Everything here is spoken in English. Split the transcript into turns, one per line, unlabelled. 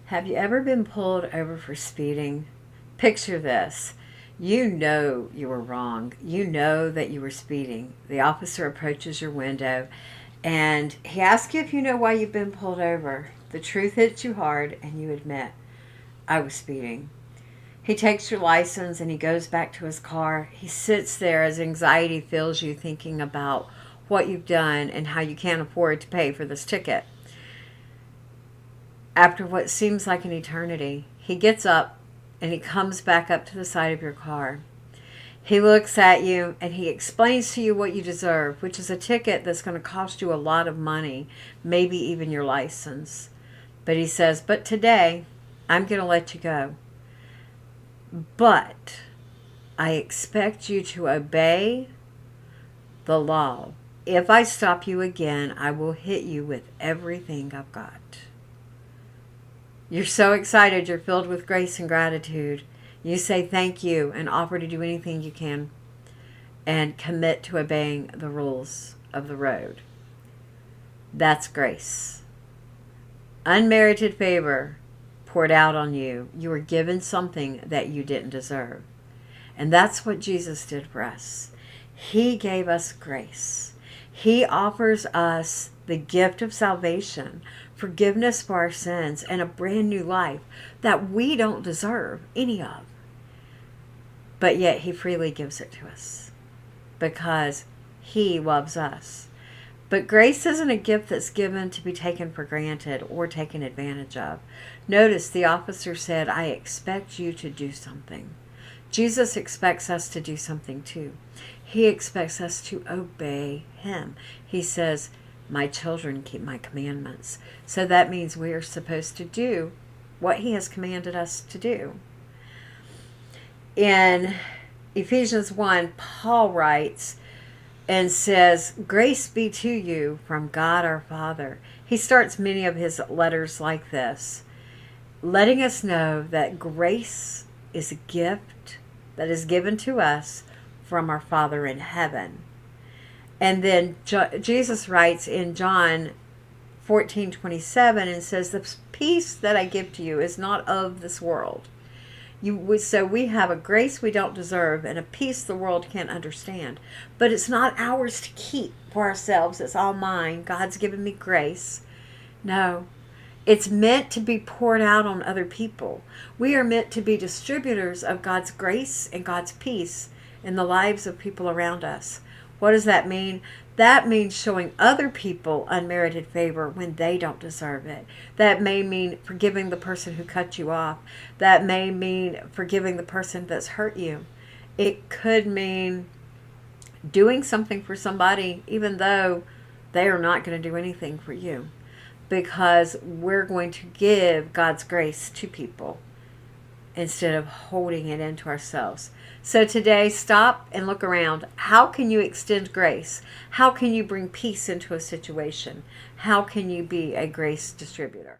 Have you ever been pulled over for speeding? Picture this. You know you were wrong. You know that you were speeding. The officer approaches your window and he asks you if you know why you've been pulled over. The truth hits you hard and you admit, I was speeding. He takes your license and he goes back to his car. He sits there as anxiety fills you, thinking about what you've done and how you can't afford to pay for this ticket. After what seems like an eternity, he gets up and he comes back up to the side of your car. He looks at you and he explains to you what you deserve, which is a ticket that's going to cost you a lot of money, maybe even your license. But he says, but today, I'm going to let you go. But I expect you to obey the law. If I stop you again, I will hit you with everything I've got. You're so excited, you're filled with grace and gratitude. You say thank you and offer to do anything you can and commit to obeying the rules of the road. That's grace. Unmerited favor poured out on you. You were given something that you didn't deserve. And that's what Jesus did for us. He gave us grace. He offers us the gift of salvation, forgiveness for our sins, and a brand new life that we don't deserve any of. But yet he freely gives it to us because he loves us. But grace isn't a gift that's given to be taken for granted or taken advantage of. Notice the officer said, I expect you to do something. Jesus expects us to do something too. He expects us to obey him. He says, my children keep my commandments. So that means we are supposed to do what he has commanded us to do. In Ephesians 1, Paul writes and says, grace be to you from God our Father. He starts many of his letters like this, letting us know that grace is a gift that is given to us from our Father in heaven. And then Jesus writes in John 14:27 and says, the peace that I give to you is not of this world. So we have a grace we don't deserve and a peace the world can't understand. But it's not ours to keep for ourselves. It's all mine. God's given me grace. No, it's meant to be poured out on other people. We are meant to be distributors of God's grace and God's peace in the lives of people around us. What does that mean? That means showing other people unmerited favor when they don't deserve it. That may mean forgiving the person who cut you off. That may mean forgiving the person that's hurt you. It could mean doing something for somebody even though they are not going to do anything for you, because we're going to give God's grace to people instead of holding it into ourselves. So today, stop and look around. How can you extend grace? How can you bring peace into a situation? How can you be a grace distributor?